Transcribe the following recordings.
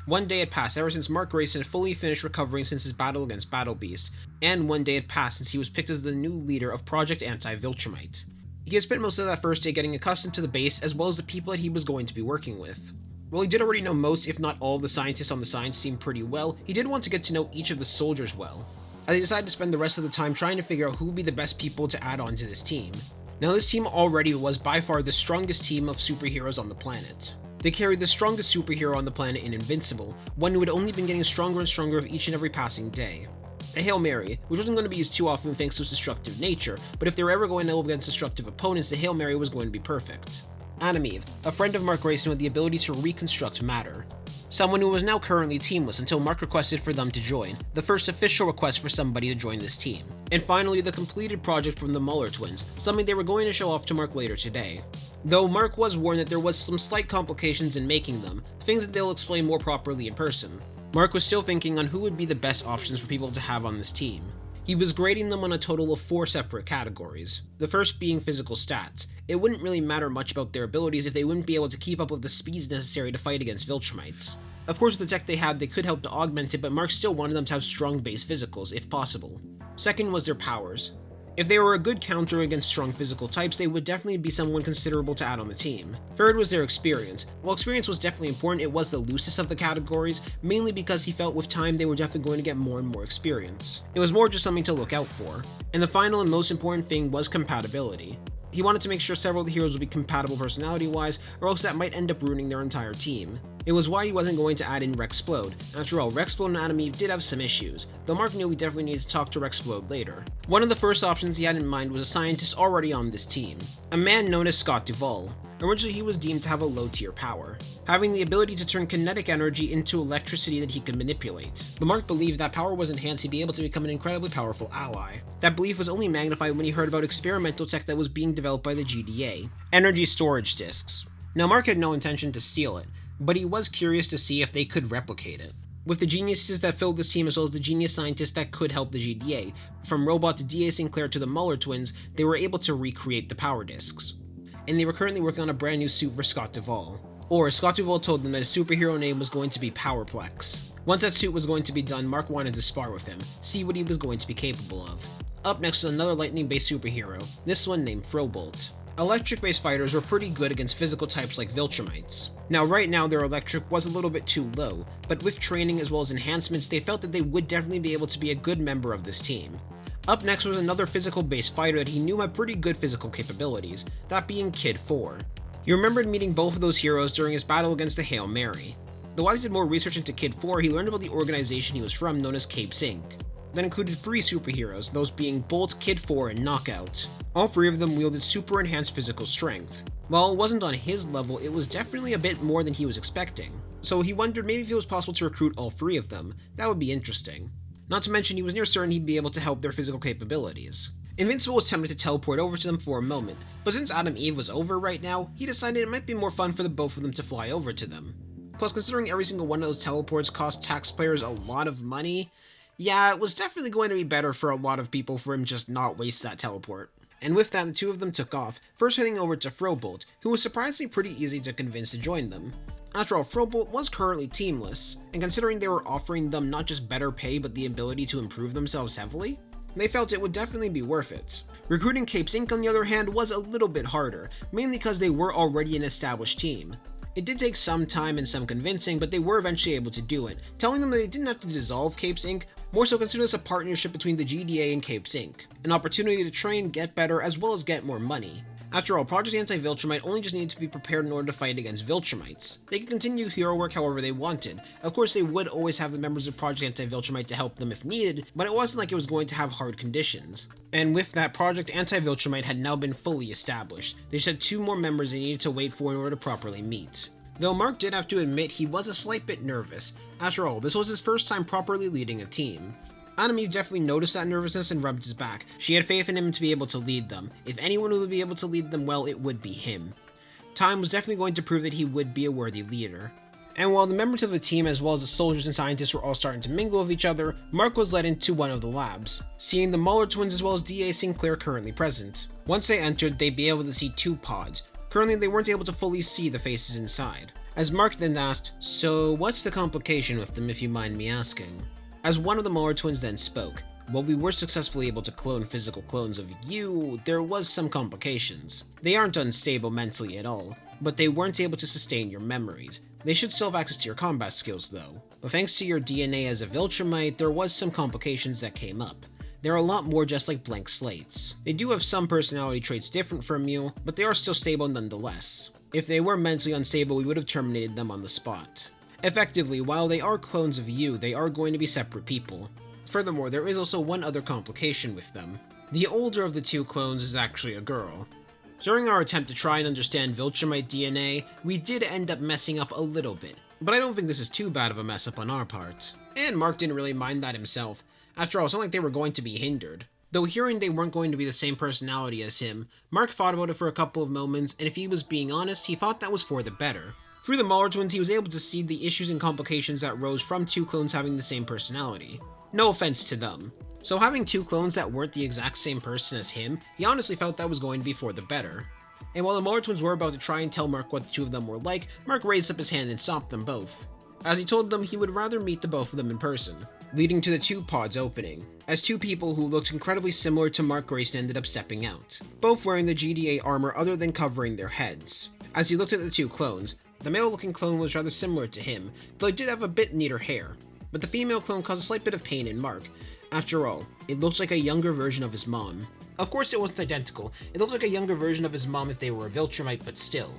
1 day had passed ever since Mark Grayson had fully finished recovering since his battle against Battle Beast, and 1 day had passed since he was picked as the new leader of Project Viltrumite. He had spent most of that first day getting accustomed to the base as well as the people that he was going to be working with. While he did already know most, if not all, of the scientists on the science team pretty well, he did want to get to know each of the soldiers well, as he decided to spend the rest of the time trying to figure out who would be the best people to add on to this team. Now, this team already was by far the strongest team of superheroes on the planet. They carried the strongest superhero on the planet in Invincible, one who had only been getting stronger and stronger with each and every passing day. A Hail Mary, which wasn't going to be used too often thanks to its destructive nature, but if they were ever going to go against destructive opponents, the Hail Mary was going to be perfect. Adam Eve, a friend of Mark Grayson with the ability to reconstruct matter. Someone who was now currently teamless until Mark requested for them to join, the first official request for somebody to join this team. And finally, the completed project from the Muller twins, something they were going to show off to Mark later today. Though Mark was warned that there was some slight complications in making them, things that they'll explain more properly in person. Mark was still thinking on who would be the best options for people to have on this team. He was grading them on a total of 4 separate categories, the first being physical stats. It wouldn't really matter much about their abilities if they wouldn't be able to keep up with the speeds necessary to fight against Viltrumites. Of course, with the tech they had, they could help to augment it, but Mark still wanted them to have strong base physicals, if possible. Second was their powers. If they were a good counter against strong physical types, they would definitely be someone considerable to add on the team. Third was their experience. While experience was definitely important, it was the loosest of the categories, mainly because he felt with time they were definitely going to get more and more experience. It was more just something to look out for. And the final and most important thing was compatibility. He wanted to make sure several of the heroes would be compatible personality-wise, or else that might end up ruining their entire team. It was why he wasn't going to add in Rexplode. After all, Rexplode and Adam Eve did have some issues, though Mark knew we definitely needed to talk to Rexplode later. One of the first options he had in mind was a scientist already on this team, a man known as Scott Duvall. Originally, he was deemed to have a low-tier power, having the ability to turn kinetic energy into electricity that he could manipulate. But Mark believed that power was enhanced, he'd be able to become an incredibly powerful ally. That belief was only magnified when he heard about experimental tech that was being developed by the GDA, energy storage disks. Now, Mark had no intention to steal it, but he was curious to see if they could replicate it. With the geniuses that filled this team as well as the genius scientists that could help the GDA, from Robot to D.A. Sinclair to the Muller twins, they were able to recreate the power disks. And they were currently working on a brand new suit for Scott Duvall. Or, Scott Duvall told them that his superhero name was going to be Powerplex. Once that suit was going to be done, Mark wanted to spar with him, see what he was going to be capable of. Up next is another lightning-based superhero, this one named Frobolt. Electric-based fighters were pretty good against physical types like Viltrumites. Now, right now their electric was a little bit too low, but with training as well as enhancements, they felt that they would definitely be able to be a good member of this team. Up next was another physical-based fighter that he knew had pretty good physical capabilities, that being Kid 4. He remembered meeting both of those heroes during his battle against the Hail Mary. Though as he did more research into Kid 4, he learned about the organization he was from known as Capes Inc. That included 3 superheroes, those being Bolt, Kid 4, and Knockout. All 3 of them wielded super enhanced physical strength. While it wasn't on his level, it was definitely a bit more than he was expecting. So he wondered maybe if it was possible to recruit all 3 of them. That would be interesting. Not to mention he was near certain he'd be able to help their physical capabilities. Invincible was tempted to teleport over to them for a moment, but since Adam Eve was over right now, he decided it might be more fun for the both of them to fly over to them. Plus, considering every single one of those teleports cost taxpayers a lot of money, yeah, it was definitely going to be better for a lot of people for him just not waste that teleport. And with that, the 2 of them took off, first heading over to Frobolt, who was surprisingly pretty easy to convince to join them. After all, Frobolt was currently teamless, and considering they were offering them not just better pay but the ability to improve themselves heavily, they felt it would definitely be worth it. Recruiting Capes Inc. on the other hand was a little bit harder, mainly because they were already an established team. It did take some time and some convincing, but they were eventually able to do it, telling them that they didn't have to dissolve Capes Inc., more so consider this a partnership between the GDA and Capes Inc., an opportunity to train, get better, as well as get more money. After all, Project Viltrumite only just needed to be prepared in order to fight against Viltrumites. They could continue hero work however they wanted. Of course, they would always have the members of Project Viltrumite to help them if needed, but it wasn't like it was going to have hard conditions. And with that, Project Viltrumite had now been fully established. They just had 2 more members they needed to wait for in order to properly meet. Though Mark did have to admit he was a slight bit nervous. After all, this was his first time properly leading a team. Adam Eve definitely noticed that nervousness and rubbed his back. She had faith in him to be able to lead them. If anyone would be able to lead them well, it would be him. Time was definitely going to prove that he would be a worthy leader. And while the members of the team as well as the soldiers and scientists were all starting to mingle with each other, Mark was led into one of the labs, seeing the Muller twins as well as D.A. Sinclair currently present. Once they entered, they'd be able to see 2 pods. Currently, they weren't able to fully see the faces inside. As Mark then asked, "So what's the complication with them if you mind me asking?" As one of the Muller twins then spoke, "While we were successfully able to clone physical clones of you, there was some complications. They aren't unstable mentally at all, but they weren't able to sustain your memories. They should still have access to your combat skills though. But thanks to your DNA as a Viltrumite, there was some complications that came up. They're a lot more just like blank slates. They do have some personality traits different from you, but they are still stable nonetheless. If they were mentally unstable, we would have terminated them on the spot. Effectively, while they are clones of you, they are going to be separate people. Furthermore, there is also one other complication with them. The older of the two clones is actually a girl. During our attempt to try and understand Viltrumite DNA, we did end up messing up a little bit, but I don't think this is too bad of a mess up on our part. And Mark didn't really mind that himself. After all, it's not like they were going to be hindered. Though hearing they weren't going to be the same personality as him, Mark thought about it for a couple of moments, and if he was being honest, he thought that was for the better. Through the Muller twins, he was able to see the issues and complications that rose from two clones having the same personality. No offense to them. So having two clones that weren't the exact same person as him, he honestly felt that was going to be for the better. And while the Muller twins were about to try and tell Mark what the two of them were like, Mark raised up his hand and stopped them both, as he told them he would rather meet the both of them in person, leading to the two pods opening, as two people who looked incredibly similar to Mark Grayson ended up stepping out, both wearing the GDA armor other than covering their heads. As he looked at the two clones, the male-looking clone was rather similar to him, though he did have a bit neater hair, but the female clone caused a slight bit of pain in Mark. After all, it looked like a younger version of his mom. Of course it wasn't identical, it looked like a younger version of his mom if they were a Viltrumite, but still.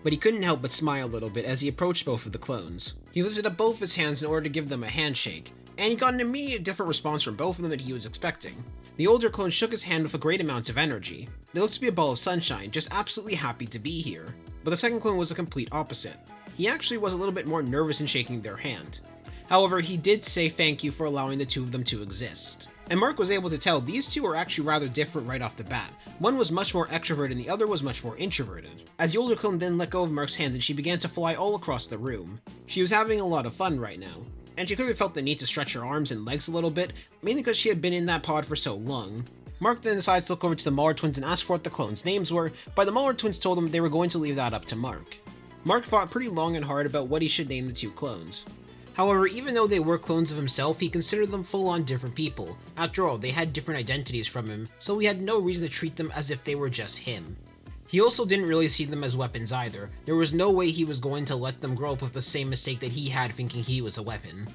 But he couldn't help but smile a little bit as he approached both of the clones. He lifted up both his hands in order to give them a handshake, and he got an immediate different response from both of them that he was expecting. The older clone shook his hand with a great amount of energy. They looked to be a ball of sunshine, just absolutely happy to be here. But the second clone was the complete opposite. He actually was a little bit more nervous in shaking their hand. However, he did say thank you for allowing the two of them to exist. And Mark was able to tell these two are actually rather different right off the bat. One was much more extroverted and the other was much more introverted. As the older clone then let go of Mark's hand and she began to fly all across the room. She was having a lot of fun right now, and she clearly felt the need to stretch her arms and legs a little bit, mainly because she had been in that pod for so long. Mark then decided to look over to the Muller twins and ask for what the clones' names were, but the Muller twins told him they were going to leave that up to Mark. Mark thought pretty long and hard about what he should name the two clones. However, even though they were clones of himself, he considered them full-on different people. After all, they had different identities from him, so he had no reason to treat them as if they were just him. He also didn't really see them as weapons either. There was no way he was going to let them grow up with the same mistake that he had thinking he was a weapon.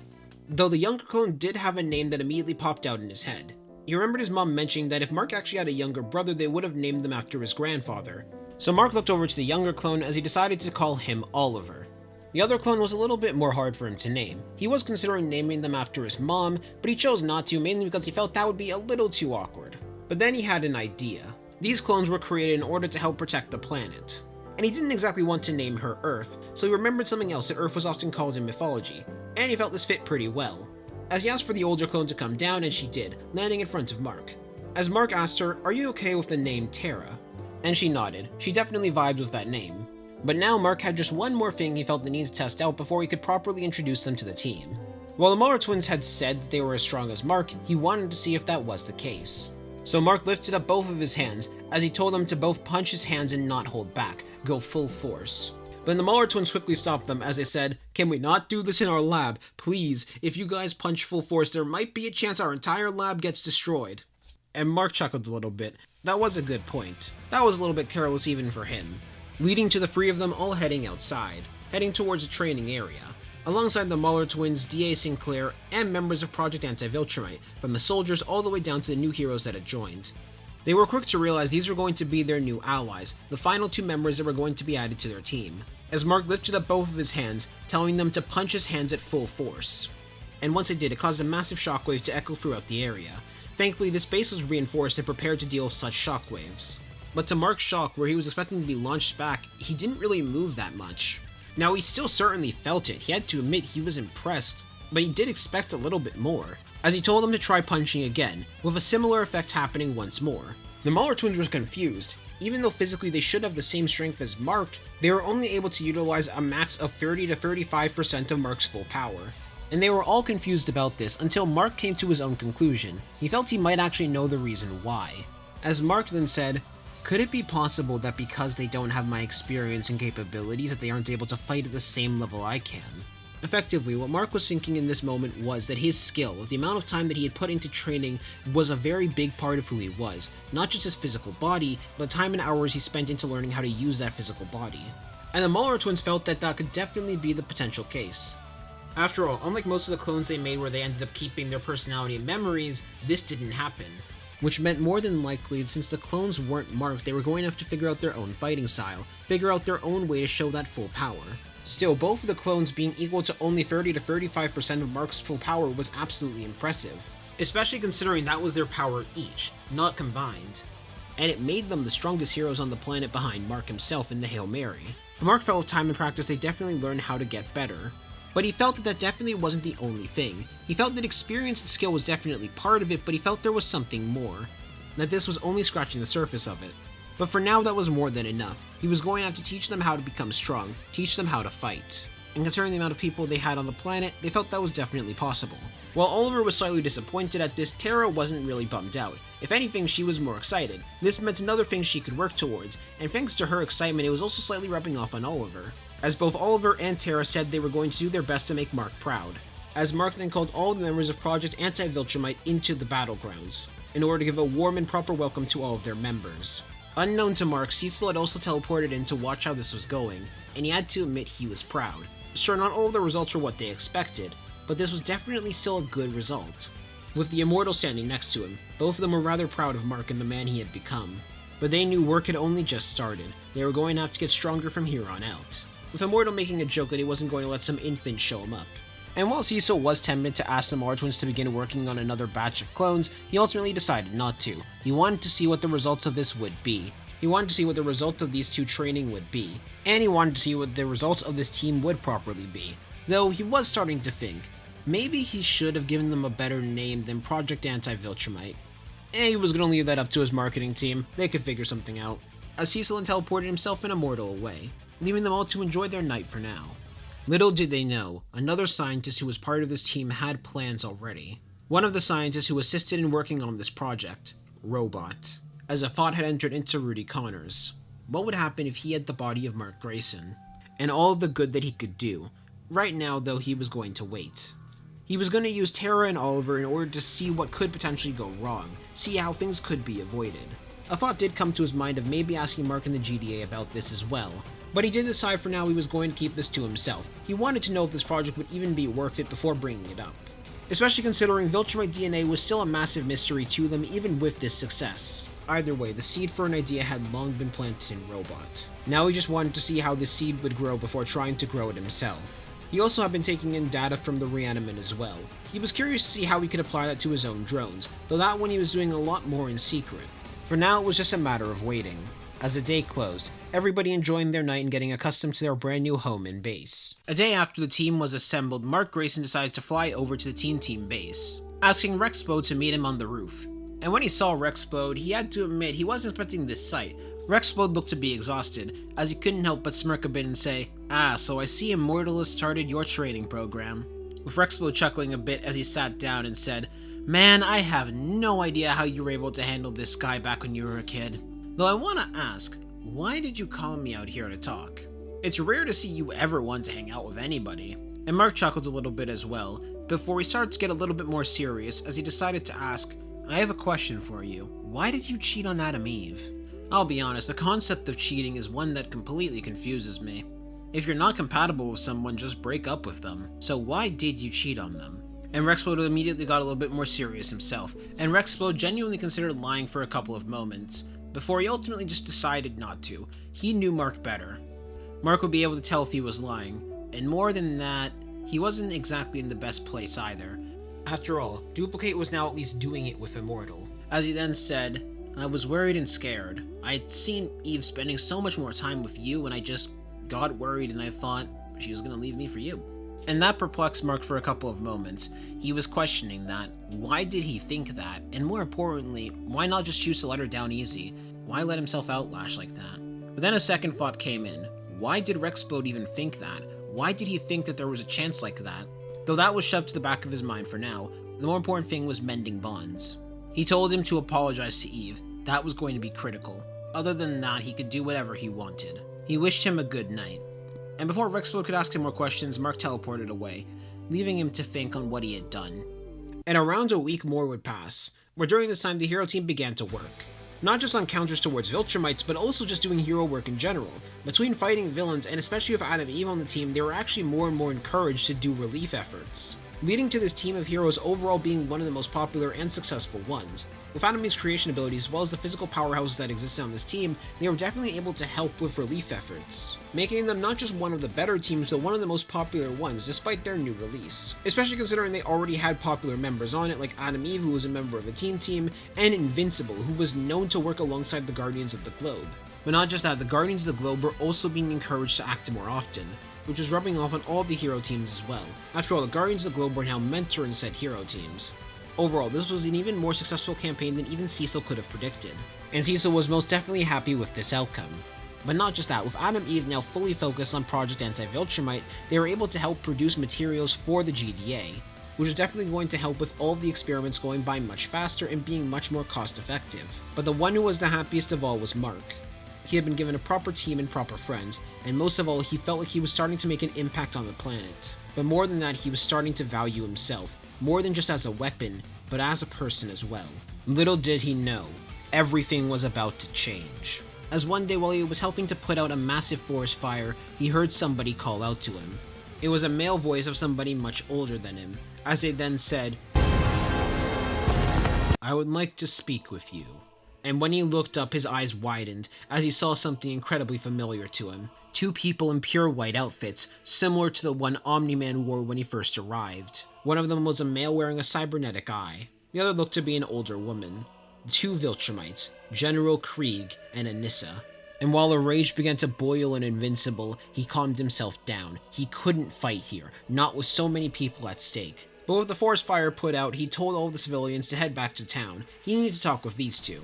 Though the younger clone did have a name that immediately popped out in his head. He remembered his mom mentioning that if Mark actually had a younger brother, they would have named them after his grandfather. So Mark looked over to the younger clone as he decided to call him Oliver. The other clone was a little bit more hard for him to name. He was considering naming them after his mom, but he chose not to, mainly because he felt that would be a little too awkward. But then he had an idea. These clones were created in order to help protect the planet. And he didn't exactly want to name her Earth, so he remembered something else that Earth was often called in mythology, and he felt this fit pretty well. As he asked for the older clone to come down, and she did, landing in front of Mark. As Mark asked her, "Are you okay with the name Terra?" And she nodded. She definitely vibed with that name. But now Mark had just one more thing he felt the need to test out before he could properly introduce them to the team. While the Muller twins had said that they were as strong as Mark, he wanted to see if that was the case. So Mark lifted up both of his hands, as he told them to both punch his hands and not hold back, go full force. But the Muller twins quickly stopped them as they said, "Can we not do this in our lab? Please, if you guys punch full force, there might be a chance our entire lab gets destroyed." And Mark chuckled a little bit. That was a good point. That was a little bit careless even for him. Leading to the three of them all heading outside, heading towards a training area, alongside the Muller twins, D.A. Sinclair, and members of Project Anti-Viltrumite, from the soldiers all the way down to the new heroes that had joined. They were quick to realize these were going to be their new allies, the final two members that were going to be added to their team, as Mark lifted up both of his hands, telling them to punch his hands at full force. And once it did, it caused a massive shockwave to echo throughout the area. Thankfully, this base was reinforced and prepared to deal with such shockwaves. But to Mark's shock, where he was expecting to be launched back, he didn't really move that much. Now, he still certainly felt it. He had to admit he was impressed, but he did expect a little bit more, as he told them to try punching again, with a similar effect happening once more. The Muller twins were confused. Even though physically they should have the same strength as Mark, they were only able to utilize a max of 30 to 35% of Mark's full power. And they were all confused about this until Mark came to his own conclusion. He felt he might actually know the reason why. As Mark then said, Could it be possible that because they don't have my experience and capabilities that they aren't able to fight at the same level I can? Effectively, what Mark was thinking in this moment was that his skill, the amount of time that he had put into training, was a very big part of who he was. Not just his physical body, but the time and hours he spent into learning how to use that physical body. And the Muller twins felt that that could definitely be the potential case. After all, unlike most of the clones they made where they ended up keeping their personality and memories, this didn't happen. Which meant more than likely, since the clones weren't marked, they were going to have to figure out their own fighting style, figure out their own way to show that full power. Still, both of the clones being equal to only 30 to 35% of Mark's full power was absolutely impressive, especially considering that was their power each, not combined. And it made them the strongest heroes on the planet behind Mark himself in the Hail Mary. But Mark felt with time and practice they definitely learned how to get better. But he felt that that definitely wasn't the only thing. He felt that experience and skill was definitely part of it, but he felt there was something more. And that this was only scratching the surface of it. But for now, that was more than enough. He was going to have to teach them how to become strong, teach them how to fight. And considering the amount of people they had on the planet, they felt that was definitely possible. While Oliver was slightly disappointed at this, Tara wasn't really bummed out. If anything, she was more excited. This meant another thing she could work towards, and thanks to her excitement, it was also slightly rubbing off on Oliver. As both Oliver and Tara said they were going to do their best to make Mark proud. As Mark then called all the members of Project Anti-Viltrumite into the battlegrounds, in order to give a warm and proper welcome to all of their members. Unknown to Mark, Cecil had also teleported in to watch how this was going, and he had to admit he was proud. Sure, not all of the results were what they expected, but this was definitely still a good result. With the Immortal standing next to him, both of them were rather proud of Mark and the man he had become. But they knew work had only just started. They were going to have to get stronger from here on out. With Immortal making a joke that he wasn't going to let some infant show him up. And while Cecil was tempted to ask the Muller twins to begin working on another batch of clones, he ultimately decided not to. He wanted to see what the results of this would be. He wanted to see what the result of these two training would be. And he wanted to see what the results of this team would properly be. Though he was starting to think, maybe he should have given them a better name than Project Anti-Viltrumite. And he was going to leave that up to his marketing team. They could figure something out. As Cecil teleported himself and Immortal away, leaving them all to enjoy their night for now. Little did they know, another scientist who was part of this team had plans already. One of the scientists who assisted in working on this project, Robot, as a thought had entered into Rudy Connors. What would happen if he had the body of Mark Grayson? And all of the good that he could do. Right now, though, he was going to wait. He was going to use Tara and Oliver in order to see what could potentially go wrong, see how things could be avoided. A thought did come to his mind of maybe asking Mark and the GDA about this as well, but he did decide for now he was going to keep this to himself. He wanted to know if this project would even be worth it before bringing it up. Especially considering Viltrumite DNA was still a massive mystery to them even with this success. Either way, the seed for an idea had long been planted in Robot. Now he just wanted to see how the seed would grow before trying to grow it himself. He also had been taking in data from the Reaniman as well. He was curious to see how he could apply that to his own drones, though that one he was doing a lot more in secret. For now, it was just a matter of waiting. As the day closed, everybody enjoying their night and getting accustomed to their brand new home and base. A day after the team was assembled, Mark Grayson decided to fly over to the team base, asking Rexplode to meet him on the roof. And when he saw Rexplode, he had to admit he wasn't expecting this sight. Rexplode looked to be exhausted, as he couldn't help but smirk a bit and say, "Ah, so I see Immortal has started your training program." With Rexplode chuckling a bit as he sat down and said, "Man, I have no idea how you were able to handle this guy back when you were a kid. Though I want to ask, why did you call me out here to talk? It's rare to see you ever want to hang out with anybody." And Mark chuckled a little bit as well, before he started to get a little bit more serious as he decided to ask, "I have a question for you. Why did you cheat on Adam Eve?" I'll be honest, the concept of cheating is one that completely confuses me. If you're not compatible with someone, just break up with them. So why did you cheat on them? And Rexplode immediately got a little bit more serious himself, and Rexplode genuinely considered lying for a couple of moments, before he ultimately just decided not to. He knew Mark better. Mark would be able to tell if he was lying, and more than that, he wasn't exactly in the best place either. After all, Duplicate was now at least doing it with Immortal. As he then said, "I was worried and scared. I'd seen Eve spending so much more time with you, and I just got worried and I thought she was gonna leave me for you." And that perplexed Mark for a couple of moments. He was questioning that. Why did he think that? And more importantly, why not just choose to let her down easy? Why let himself outlash like that? But then a second thought came in. Why did Rexplode even think that? Why did he think that there was a chance like that? Though that was shoved to the back of his mind for now, the more important thing was mending bonds. He told him to apologize to Eve. That was going to be critical. Other than that, he could do whatever he wanted. He wished him a good night. And before Rexplode could ask him more questions, Mark teleported away, leaving him to think on what he had done. And around a week more would pass, where during this time the hero team began to work. Not just on counters towards Viltrumites, but also just doing hero work in general. Between fighting villains, and especially with Adam Eve on the team, they were actually more and more encouraged to do relief efforts, leading to this team of heroes overall being one of the most popular and successful ones. With Adam Eve's creation abilities, as well as the physical powerhouses that existed on this team, they were definitely able to help with relief efforts, making them not just one of the better teams, but one of the most popular ones, despite their new release. Especially considering they already had popular members on it, like Adam Eve, who was a member of the team, and Invincible, who was known to work alongside the Guardians of the Globe. But not just that, the Guardians of the Globe were also being encouraged to act more often, which was rubbing off on all the hero teams as well. After all, the Guardians of the Globe were now mentoring said hero teams. Overall, this was an even more successful campaign than even Cecil could have predicted, and Cecil was most definitely happy with this outcome. But not just that, with Adam Eve now fully focused on Project Anti-Viltrumite, they were able to help produce materials for the GDA, which is definitely going to help with all of the experiments going by much faster and being much more cost effective. But the one who was the happiest of all was Mark. He had been given a proper team and proper friends, and most of all, he felt like he was starting to make an impact on the planet. But more than that, he was starting to value himself, more than just as a weapon, but as a person as well. Little did he know, everything was about to change. As one day while he was helping to put out a massive forest fire, he heard somebody call out to him. It was a male voice of somebody much older than him, as they then said, "I would like to speak with you." And when he looked up, his eyes widened as he saw something incredibly familiar to him. Two people in pure white outfits, similar to the one Omniman wore when he first arrived. One of them was a male wearing a cybernetic eye. The other looked to be an older woman. The two Viltrumites, General Krieg and Anissa. And while a rage began to boil in Invincible, he calmed himself down. He couldn't fight here, not with so many people at stake. But with the forest fire put out, he told all the civilians to head back to town. He needed to talk with these two.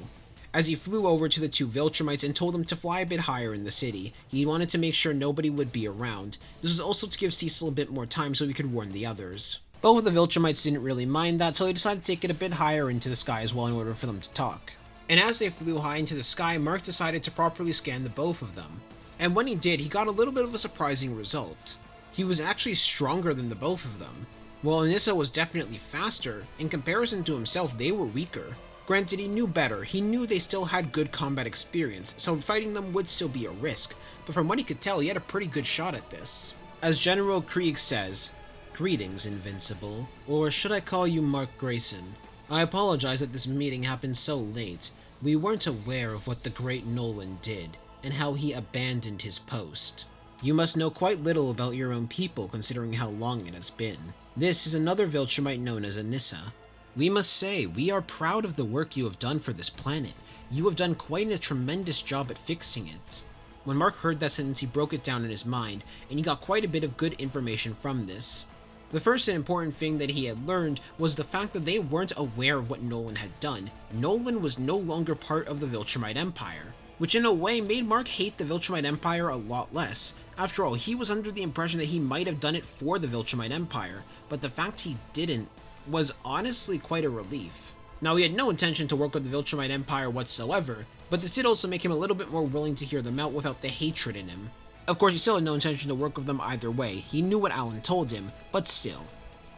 As he flew over to the two Viltrumites and told them to fly a bit higher in the city, he wanted to make sure nobody would be around. This was also to give Cecil a bit more time so he could warn the others. Both of the Viltrumites didn't really mind that, so they decided to take it a bit higher into the sky as well in order for them to talk. And as they flew high into the sky, Mark decided to properly scan the both of them. And when he did, he got a little bit of a surprising result. He was actually stronger than the both of them. While Anissa was definitely faster, in comparison to himself, they were weaker. Granted, he knew better. He knew they still had good combat experience, so fighting them would still be a risk. But from what he could tell, he had a pretty good shot at this. As General Krieg says, "Greetings, Invincible. Or should I call you Mark Grayson? I apologize that this meeting happened so late. We weren't aware of what the great Nolan did, and how he abandoned his post. You must know quite little about your own people, considering how long it has been. This is another Viltrumite known as Anissa. We must say, we are proud of the work you have done for this planet. You have done quite a tremendous job at fixing it." When Mark heard that sentence, he broke it down in his mind, and he got quite a bit of good information from this. The first and important thing that he had learned was the fact that they weren't aware of what Nolan had done. Nolan was no longer part of the Viltrumite Empire, which in a way made Mark hate the Viltrumite Empire a lot less. After all, he was under the impression that he might have done it for the Viltrumite Empire, but the fact he didn't was honestly quite a relief. Now, he had no intention to work with the Viltrumite Empire whatsoever, but this did also make him a little bit more willing to hear them out without the hatred in him. Of course, he still had no intention to work with them either way. He knew what Alan told him, but still.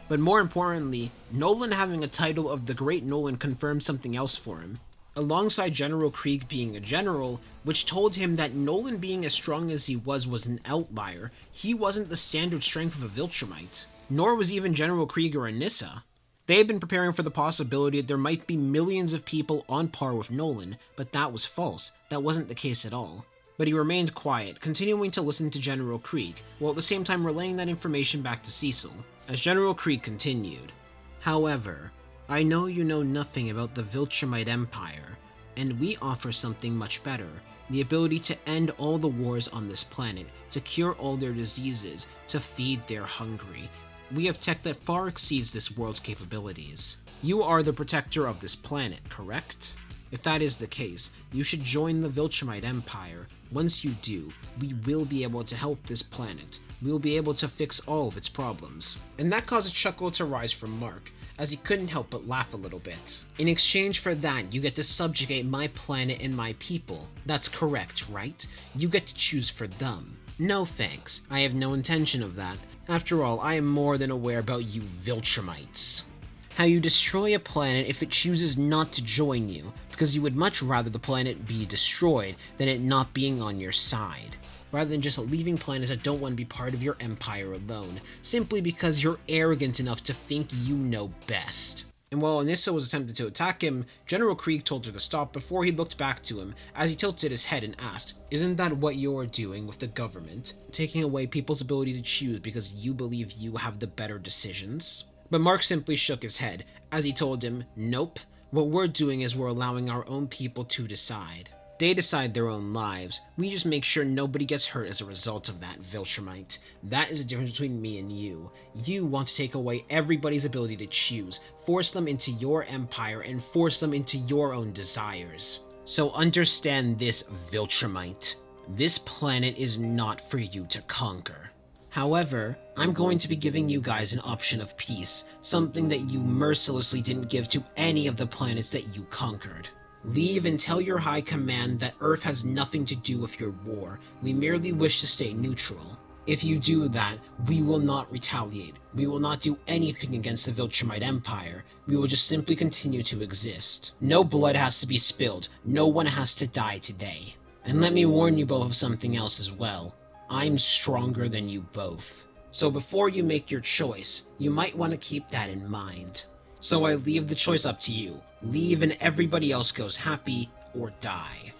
But more importantly, Nolan having a title of the Great Nolan confirmed something else for him. Alongside General Krieg being a general, which told him that Nolan being as strong as he was an outlier, he wasn't the standard strength of a Viltrumite. Nor was even General Krieg or Anissa. They had been preparing for the possibility that there might be millions of people on par with Nolan, but that was false. That wasn't the case at all. But he remained quiet, continuing to listen to General Krieg, while at the same time relaying that information back to Cecil. As General Krieg continued, "However, I know you know nothing about the Viltrumite Empire, and we offer something much better. The ability to end all the wars on this planet, to cure all their diseases, to feed their hungry. We have tech that far exceeds this world's capabilities. You are the protector of this planet, correct? If that is the case, you should join the Viltrumite Empire. Once you do, we will be able to help this planet. We will be able to fix all of its problems." And that caused a chuckle to rise from Mark, as he couldn't help but laugh a little bit. In exchange for that, you get to subjugate my planet and my people. That's correct, right? You get to choose for them. No thanks, I have no intention of that. After all, I am more than aware about you Viltrumites. How you destroy a planet if it chooses not to join you, because you would much rather the planet be destroyed than it not being on your side, rather than just leaving planets that don't want to be part of your empire alone, simply because you're arrogant enough to think you know best. And while Anissa was attempting to attack him, General Krieg told her to stop before he looked back to him as he tilted his head and asked, "Isn't that what you're doing with the government? Taking away people's ability to choose because you believe you have the better decisions?" But Mark simply shook his head as he told him, "Nope, what we're doing is we're allowing our own people to decide. They decide their own lives. We just make sure nobody gets hurt as a result of that, Viltrumite. That is the difference between me and you. You want to take away everybody's ability to choose, force them into your empire, and force them into your own desires. So understand this, Viltrumite. This planet is not for you to conquer. However, I'm going to be giving you guys an option of peace, something that you mercilessly didn't give to any of the planets that you conquered. Leave and tell your high command that Earth has nothing to do with your war. We merely wish to stay neutral. If you do that, we will not retaliate. We will not do anything against the Viltrumite Empire. We will just simply continue to exist. No blood has to be spilled. No one has to die today. And let me warn you both of something else as well. I'm stronger than you both. So before you make your choice, you might want to keep that in mind. So I leave the choice up to you. Leave and everybody else goes happy, or die."